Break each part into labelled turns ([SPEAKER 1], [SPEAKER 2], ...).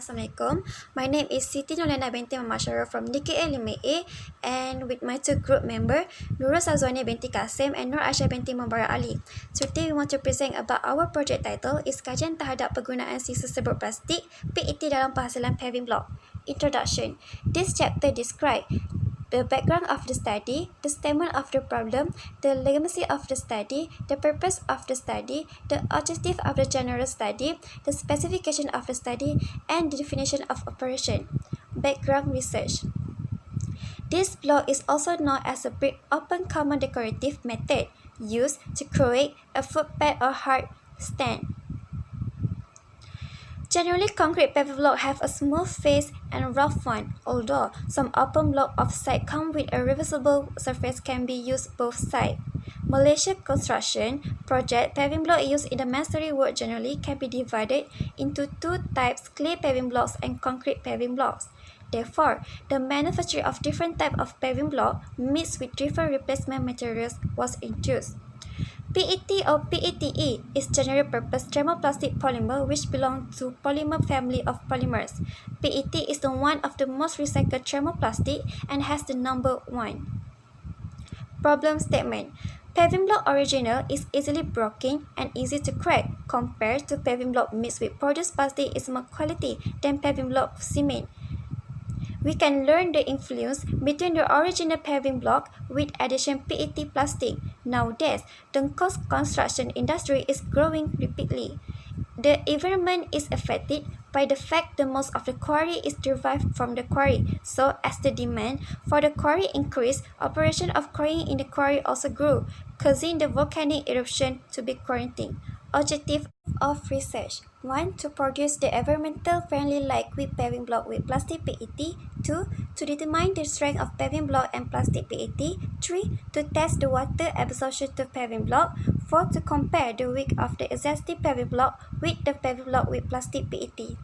[SPEAKER 1] Assalamualaikum. My name is Siti Nolena binti Muhammad Syarul from DKA 5A and with my two group member Nurul Sazwani binti Kasim and Nur Aisyah binti Mubarak Ali. Today we want to present about our project title is Kajian Terhadap Penggunaan Sisa Serbuk Plastik PET dalam Penghasilan Paving Block. Introduction. This chapter describes the background of the study, the statement of the problem, the legacy of the study, the purpose of the study, the objective of the general study, the specification of the study, and the definition of operation. Background research. This block is also known as a brick open common decorative method used to create a footpath or hard stand. Generally, concrete paving blocks have a smooth face and rough one, although some open blocks off-site come with a reversible surface can be used both sides. Malaysia construction project paving block used in the masonry work generally can be divided into two types: clay paving blocks and concrete paving blocks. Therefore, the manufacture of different types of paving block mixed with different replacement materials was introduced. PET or PETE is general purpose thermoplastic polymer which belongs to polymer family of polymers. PET is the one of the most recycled thermoplastic and has the number 1. Problem statement. Paving block original is easily broken and easy to crack compared to paving block mixed with produced plastic is more quality than paving block cement. We can learn the influence between the original paving block with addition PET plastic. Nowadays, the construction industry is growing rapidly. The environment is affected by the fact that most of the quarry is derived from the quarry. So, as the demand for the quarry increased, operation of quarrying in the quarry also grew, causing the volcanic eruption to be quarantined. Objective of research. 1. To produce the environmental friendly light-quick paving block with plastic PET. 2. To determine the strength of paving block and plastic PET. 3. To test the water absorption to paving block. 4. To compare the weight of the existing paving block with the paving block with plastic PET.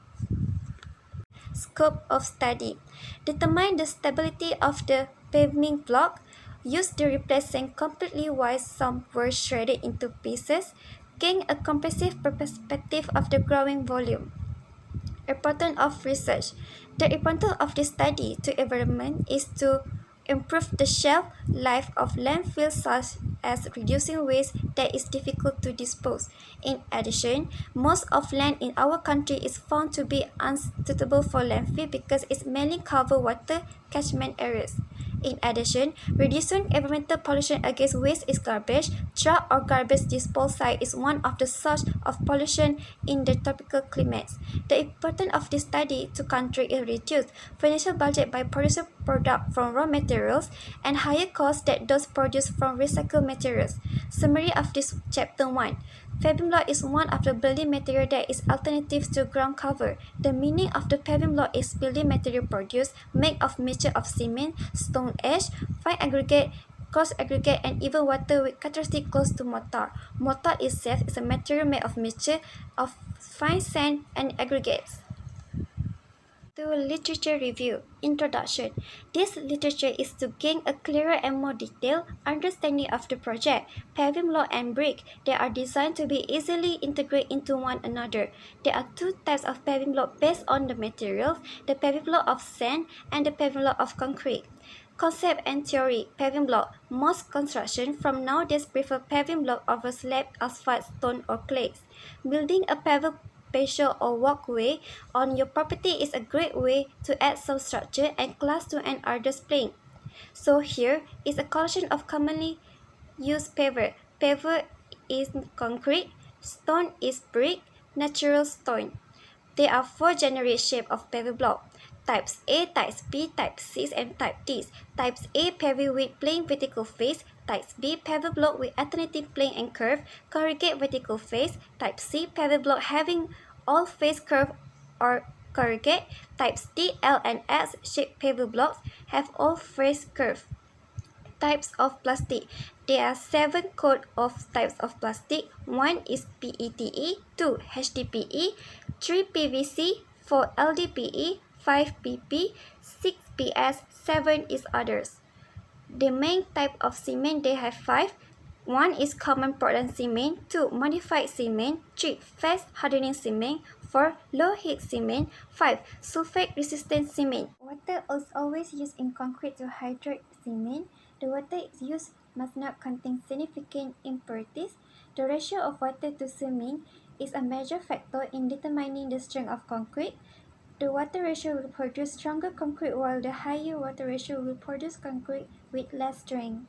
[SPEAKER 1] Scope of study. Determine the stability of the paving block. Use the replacement completely while some were shredded into pieces. Gain a comprehensive perspective of the growing volume. Importance of research. The importance of this study to environment is to improve the shelf life of landfills such as reducing waste that is difficult to dispose. In addition, most of land in our country is found to be unsuitable for landfill because it mainly covers water catchment areas. In addition, reducing environmental pollution against waste is garbage. Truck or garbage disposal site is one of the sources of pollution in the tropical climates. The importance of this study to country is reduced financial budget by producing products from raw materials and higher costs than those produced from recycled materials. Summary of this chapter 1. Paving block is one of the building material that is alternative to ground cover. The meaning of the paving block is building material produced made of mixture of cement, stone ash, fine aggregate, coarse aggregate, and even water with characteristic close to mortar. Mortar itself is a material made of mixture of fine sand and aggregates. To literature review. Introduction. This literature is to gain a clearer and more detailed understanding of the project. Paving block and brick, they are designed to be easily integrated into one another. There are two types of paving block based on the materials, the paving block of sand and the paving block of concrete. Concept and theory. Paving block. Most construction from nowadays prefer paving block over slab, asphalt, stone or clay. Building a paved patio or walkway on your property is a great way to add some structure and class to an artist's playing. So here is a collection of commonly used paver. Paver is concrete, stone is brick, natural stone. There are 4 general shapes of paving block. Types A, Types B, Type C, and Type D. Types A paving with plain vertical face. Types B paving block with alternating plane and curve, corrugate vertical face. Type C paving block having all face curve or corrugate. Types D, L, and X shaped paving blocks have all face curve. Types of plastic. There are 7 codes of types of plastic. 1 is PETE, 2 HDPE, 3 PVC, 4 LDPE, 5 PP, 6 PS, 7 is others. The main type of cement they have 5. 1 is common Portland cement, 2 modified cement, 3 fast hardening cement, 4. Low-heat cement. 5. Sulfate-resistant cement. Water is always used in concrete to hydrate cement. The water used must not contain significant impurities. The ratio of water to cement is a major factor in determining the strength of concrete. The water ratio will produce stronger concrete while the higher water ratio will produce concrete with less strength.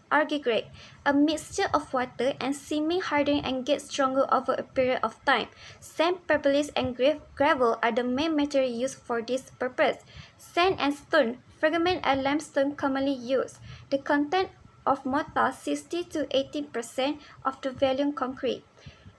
[SPEAKER 1] Aggregate. A mixture of water and cement harden and get stronger over a period of time. Sand, pebbles, and gravel are the main material used for this purpose. Sand and stone, fragment and limestone commonly used. The content of mortar 60 to 80% of the volume concrete.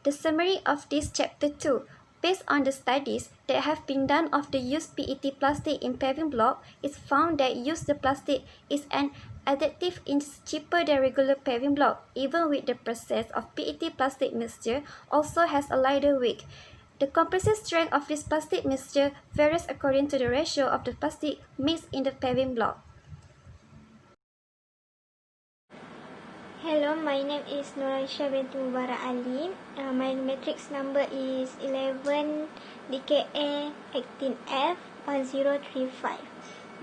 [SPEAKER 1] The summary of this chapter 2. Based on the studies that have been done of the used PET plastic in paving block, it's found that used plastic is an additive is cheaper than regular paving block. Even with the process of PET plastic mixture also has a lighter weight. The compressive strength of this plastic mixture varies according to the ratio of the plastic mixed in the paving block.
[SPEAKER 2] Hello, my name is Nuraisha binti Mubarak Ali. My matrix number is 11 DKA 18F 1035.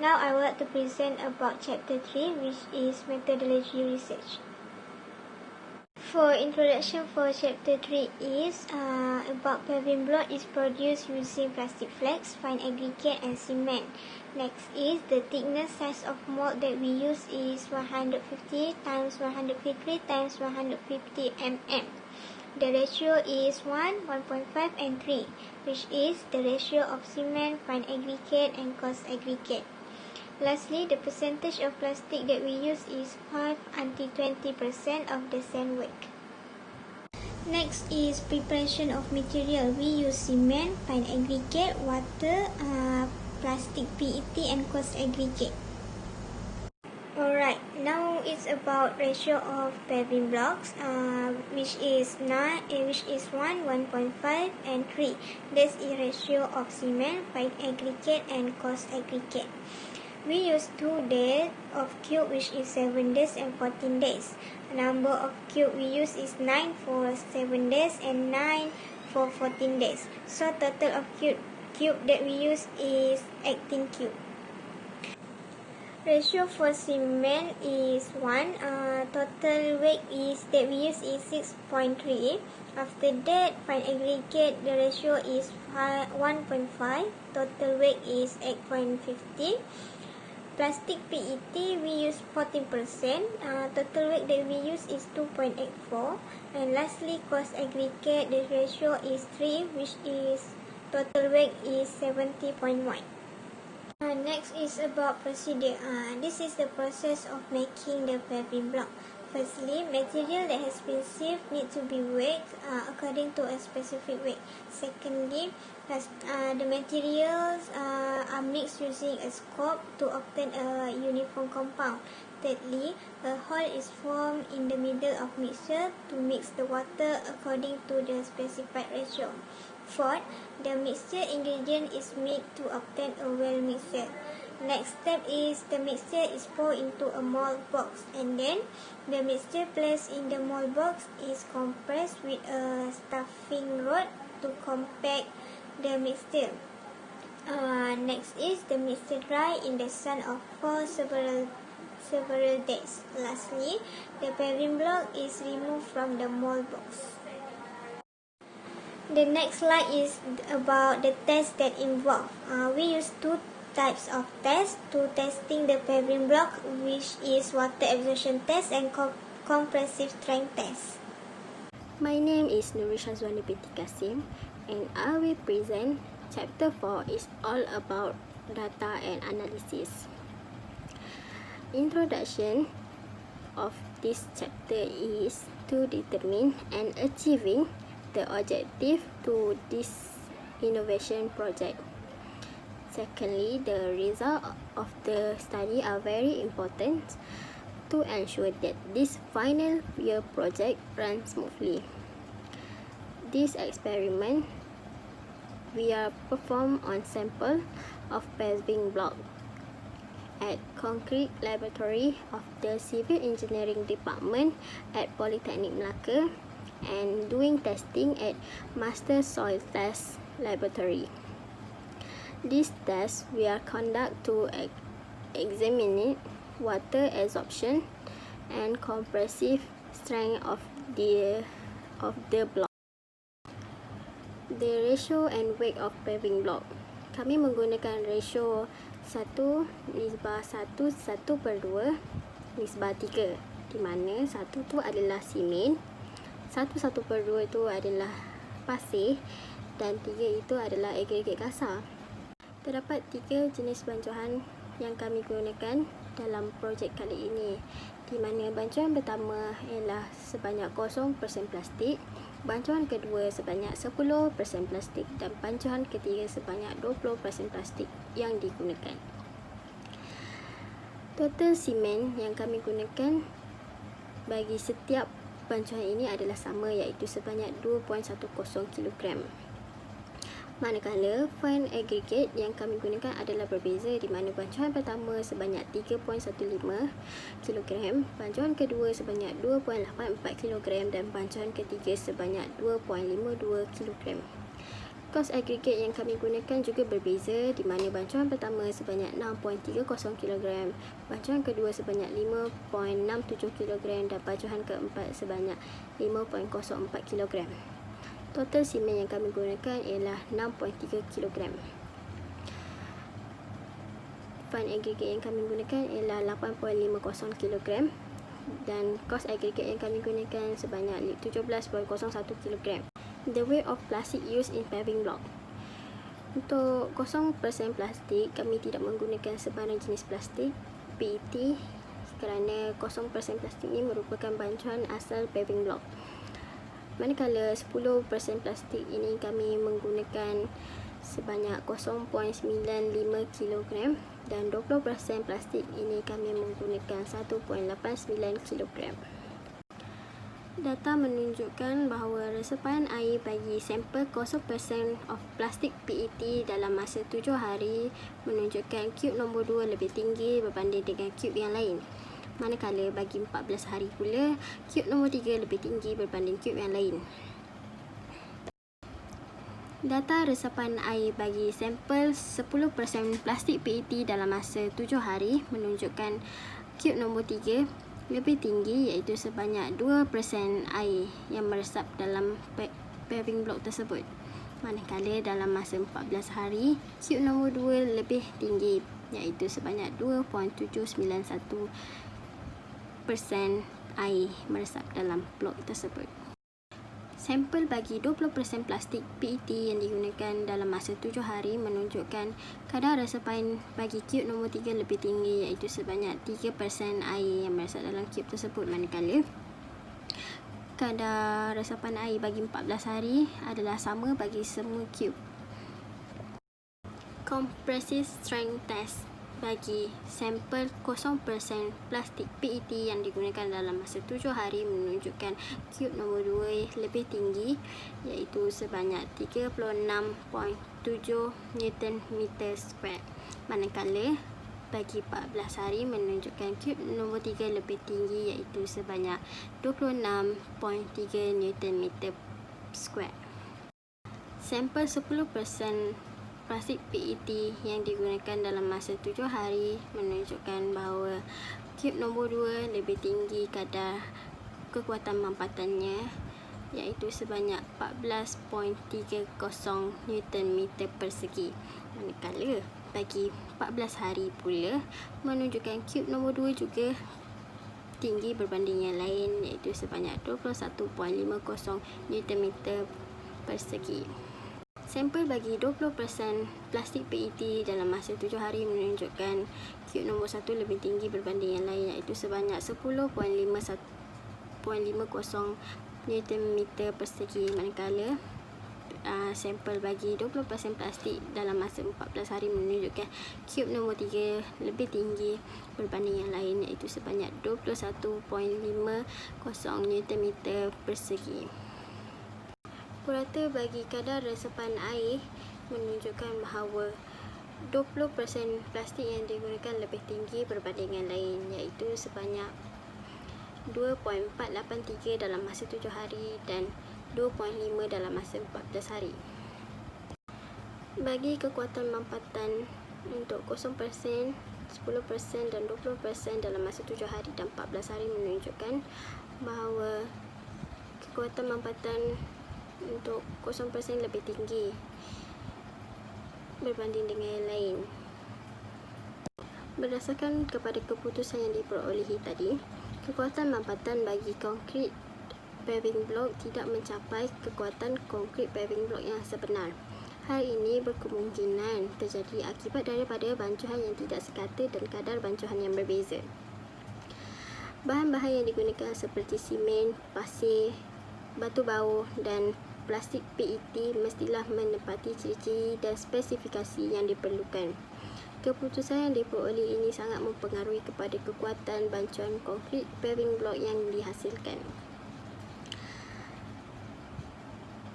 [SPEAKER 2] Now I would like to present about chapter 3, which is methodology research. For introduction for chapter 3 is about paving block is produced using plastic flakes, fine aggregate and cement. Next is the thickness size of mold that we use is 150 times 150 times 150 mm. The ratio is 1, 1.5 and 3, which is the ratio of cement, fine aggregate and coarse aggregate. Lastly, the percentage of plastic that we use is 5 until 20% of the sand weight. Next is preparation of material. We use cement, fine aggregate, water, plastic PET and coarse aggregate. Alright, now it's about ratio of paving blocks, which is 1, 1.5 and 3. That's the ratio of cement, fine aggregate and coarse aggregate. We use 2 days of cube, which is 7 days and 14 days. Number of cube we use is 9 for 7 days and 9 for 14 days. So total of cube that we use is 18 cube. Ratio for cement is 1. Total weight is that we use is 6.3. After that, fine aggregate, the ratio is 1.5. Total weight is 8.50. Plastic PET, we use 14%. Total weight that we use is 2.84. And lastly, coarse aggregate, the ratio is 3, which is total weight is 70.1. Next is about procedure. This is the process of making the paving block. Firstly, material that has been sieved need to be weighed according to a specific weight. Secondly, the materials are mixed using a scope to obtain a uniform compound. Thirdly, a hole is formed in the middle of mixture to mix the water according to the specified ratio. Fourth, the mixture ingredient is mixed to obtain a well mixture. Next step is the mixture is poured into a mold box, and then the mixture placed in the mold box is compressed with a stuffing rod to compact the mixture. Next is the mixture dry in the sun for several days. Lastly, the paving block is removed from the mold box. The next slide is about the tests that involve. We use 2 types of tests to testing the paving block, which is water absorption test and compressive strength test.
[SPEAKER 3] My name is Nurisha Zwani binti Kasim, and I will present chapter 4 is all about data and analysis. Introduction of this chapter is to determine and achieving the objective to this innovation project. Secondly, the results of the study are very important to ensure that this final year project runs smoothly. This experiment we are performed on sample of paving block at concrete laboratory of the Civil Engineering Department at Polytechnic Melaka and doing testing at master soil test laboratory. This test we are conduct to examine water absorption and compressive strength of the block. The ratio and weight of paving block. Kami menggunakan ratio 1:1:2 nisbah 3, di mana 1 tu adalah simen, 1:2 itu adalah pasir dan 3 itu adalah agregat kasar. Terdapat 3 jenis bancuan yang kami gunakan dalam projek kali ini, di mana bancuan pertama ialah sebanyak 0% plastik, bancuan kedua sebanyak 10% plastik dan bancuan ketiga sebanyak 20% plastik yang digunakan. Total simen yang kami gunakan bagi setiap bancuan ini adalah sama, iaitu sebanyak 2.10 kg. Manakala fine aggregate yang kami gunakan adalah berbeza, di mana bancuan pertama sebanyak 3.15 kg, bancuan kedua sebanyak 2.84 kg dan bancuan ketiga sebanyak 2.52 kg. Kos aggregate yang kami gunakan juga berbeza, di mana bancuan pertama sebanyak 6.30 kg, bancuan kedua sebanyak 5.67 kg dan bancuan keempat sebanyak 5.04 kg. Total simen yang kami gunakan ialah 6.3 kg. Fine aggregate yang kami gunakan ialah 8.50 kg dan kos aggregate yang kami gunakan sebanyak 17.01 kg. The weight of plastic used in paving block. Untuk 0% plastik, kami tidak menggunakan sebarang jenis plastik PET kerana 0% plastik ini merupakan bancuan asal paving block. Manakala 10% plastik ini kami menggunakan sebanyak 0.95 kg dan 20% plastik ini kami menggunakan 1.89 kg. Data menunjukkan bahawa resapan air bagi sampel 0% of plastik PET dalam masa 7 hari menunjukkan cube nombor 2 lebih tinggi berbanding dengan cube yang lain. Manakala bagi 14 hari pula, cube nombor 3 lebih tinggi berbanding cube yang lain. Data resapan air bagi sampel 10% plastik PET dalam masa 7 hari menunjukkan cube nombor 3 lebih tinggi, iaitu sebanyak 2% air yang meresap dalam paving block tersebut. Manakala dalam masa 14 hari, cube nombor 2 lebih tinggi, iaitu sebanyak 2.791% air meresap dalam blok tersebut. Sampel bagi 20% plastik PET yang digunakan dalam masa 7 hari menunjukkan kadar resapan bagi cube nombor 3 lebih tinggi, iaitu sebanyak 3% air yang meresap dalam cube tersebut. Manakala kadar resapan air bagi 14 hari adalah sama bagi semua cube. Compressive strength test bagi sampel 0% plastik PET yang digunakan dalam masa 7 hari menunjukkan cube nombor 2 lebih tinggi, iaitu sebanyak 36.7 Nm². Manakala bagi 14 hari menunjukkan cube nombor 3 lebih tinggi, iaitu sebanyak 26.3 Nm². Sampel 10% plastik PET yang digunakan dalam masa 7 hari menunjukkan bahawa cube nombor 2 lebih tinggi kadar kekuatan mampatannya, iaitu sebanyak 14.30 Nm². Manakala bagi 14 hari pula menunjukkan cube nombor 2 juga tinggi berbanding yang lain, iaitu sebanyak 21.50 Nm². Sampel bagi 20% plastik PET dalam masa 7 hari menunjukkan cube nombor 1 lebih tinggi berbanding yang lain, iaitu sebanyak 10.50 Nm². Manakala sampel bagi 20% plastik dalam masa 14 hari menunjukkan cube nombor 3 lebih tinggi berbanding yang lain, iaitu sebanyak 21.50 Nm². Purata bagi kadar resapan air menunjukkan bahawa 20% plastik yang digunakan lebih tinggi berbanding yang lain, iaitu sebanyak 2.483 dalam masa 7 hari dan 2.5 dalam masa 14 hari. Bagi kekuatan mampatan untuk 0%, 10% dan 20% dalam masa 7 hari dan 14 hari menunjukkan bahawa kekuatan mampatan untuk 0% lebih tinggi berbanding dengan yang lain. Berdasarkan kepada keputusan yang diperolehi tadi, kekuatan mampatan bagi konkrit paving block tidak mencapai kekuatan konkrit paving block yang sebenar. Hal ini berkemungkinan terjadi akibat daripada bancuhan yang tidak sekata dan kadar bancuhan yang berbeza. Bahan-bahan yang digunakan seperti simen, pasir, batu baur dan plastik PET mestilah menepati ciri-ciri dan spesifikasi yang diperlukan. Keputusan yang diperoleh ini sangat mempengaruhi kepada kekuatan bancuan konkrit paving block yang dihasilkan.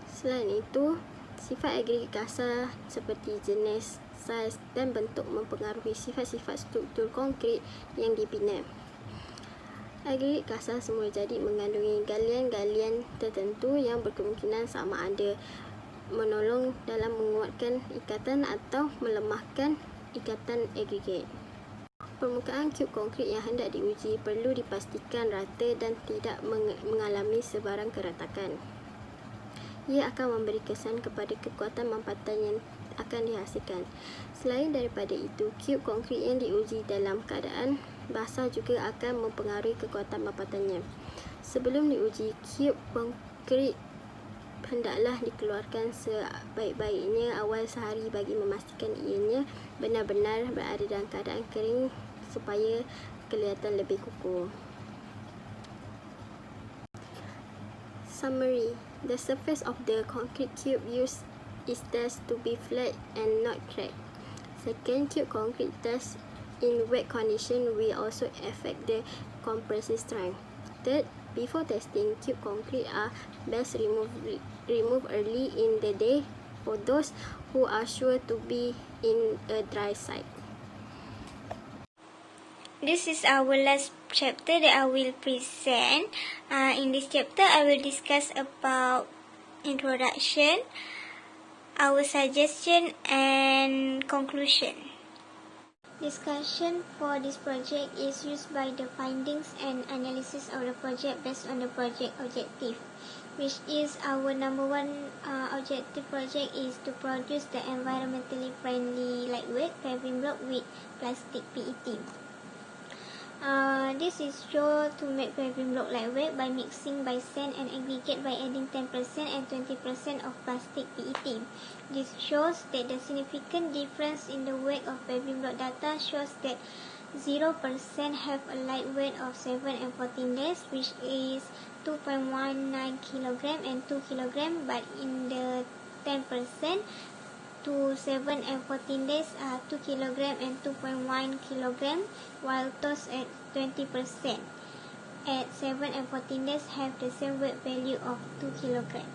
[SPEAKER 3] Selain itu, sifat agregat kasar seperti jenis, saiz dan bentuk mempengaruhi sifat-sifat struktur konkrit yang dibina. Agregat kasar semula jadi mengandungi galian-galian tertentu yang berkemungkinan sama ada menolong dalam menguatkan ikatan atau melemahkan ikatan agregat. Permukaan kub konkrit yang hendak diuji perlu dipastikan rata dan tidak mengalami sebarang keretakan. Ia akan memberi kesan kepada kekuatan mampatan yang akan dihasilkan. Selain daripada itu, kub konkrit yang diuji dalam keadaan basah juga akan mempengaruhi kekuatan mampatannya. Sebelum diuji, kub konkrit hendaklah dikeluarkan sebaik-baiknya awal sehari bagi memastikan ianya benar-benar berada dalam keadaan kering supaya kelihatan lebih kukuh. Summary: the surface of the concrete cube used is thus to be flat and not cracked. Second, cube concrete test in wet condition will also affect the compressive strength. Third, before testing, cube concrete are best removed early in the day for those who are sure to be in a dry site.
[SPEAKER 2] This is our last chapter that I will present. In this chapter, I will discuss about introduction, our suggestion and conclusion. Discussion for this project is used by the findings and analysis of the project based on the project objective, which is our number one objective project is to produce the environmentally friendly lightweight paving block with plastic PET. This is shown to make paving block lightweight by mixing by sand and aggregate by adding 10% and 20% of plastic PET. This shows that the significant difference in the weight of paving block data shows that 0% have a light weight of 7 and 14 days, which is 2.19 kg and 2 kg, but in the 10% to 7 and 14 days are 2 kg and 2.1 kg, while those at 20% at 7 and 14 days have the same weight value of 2 kg.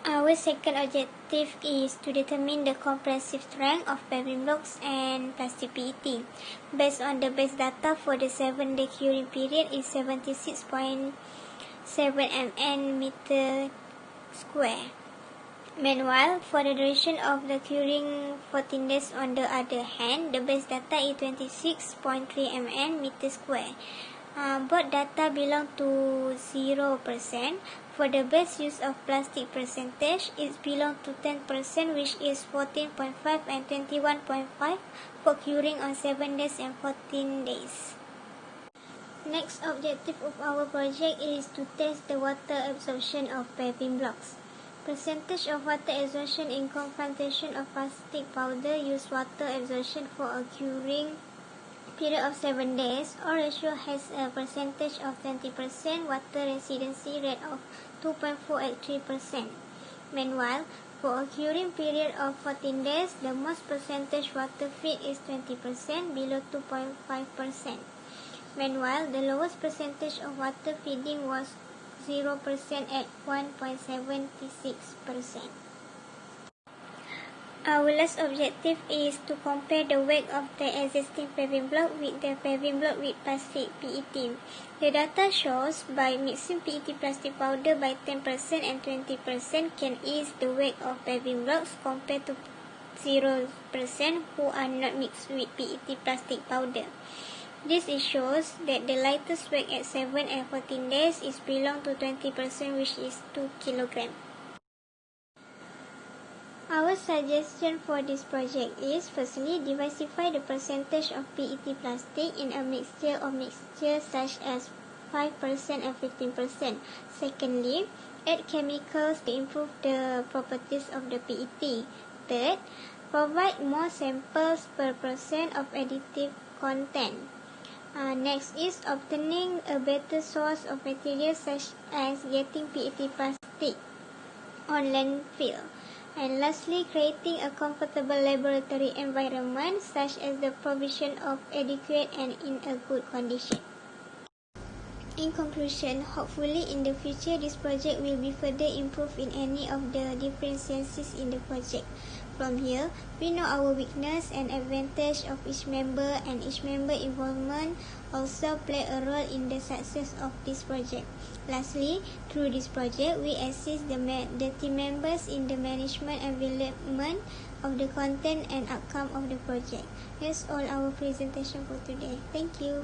[SPEAKER 2] Our second objective is to determine the compressive strength of paving blocks and plastic PET. Based on the base data for the 7-day curing period is 76.7 mn meter square. Meanwhile, for the duration of the curing 14 days on the other hand, the base data is 26.3 mn meter square. Both data belong to 0%. For the base use of plastic percentage, it belongs to 10%, which is 14.5 and 21.5 for curing on 7 days and 14 days. Next objective of our project is to test the water absorption of paving blocks. Percentage of water absorption in confrontation of plastic powder use water absorption for a curing period of 7 days. Our ratio has a percentage of 20%, water residency rate of 2.483%. Meanwhile, for a curing period of 14 days, the most percentage water feed is 20%, below 2.5%. Meanwhile, the lowest percentage of water feeding was 0% at 1.76%. Our last objective is to compare the weight of the existing paving block with the paving block with plastic PET. The data shows by mixing PET plastic powder by 10% and 20% can ease the weight of paving blocks compared to 0% who are not mixed with PET plastic powder. This ensures that the lightest weight at 7 and 14 days is belong to 20%, which is 2 kg. Our suggestion for this project is, firstly, diversify the percentage of PET plastic in a mixture of mixtures such as 5% and 15%. Secondly, add chemicals to improve the properties of the PET. Third, provide more samples per percent of additive content. Next is obtaining a better source of materials such as getting PET plastic on landfill. And lastly, creating a comfortable laboratory environment such as the provision of adequate and in a good condition. In conclusion, hopefully in the future this project will be further improved in any of the deficiencies in the project. From here, we know our weakness and advantage of each member, and each member involvement also play a role in the success of this project. Lastly, through this project, we assist the team members in the management and development of the content and outcome of the project. That's all our presentation for today. Thank you.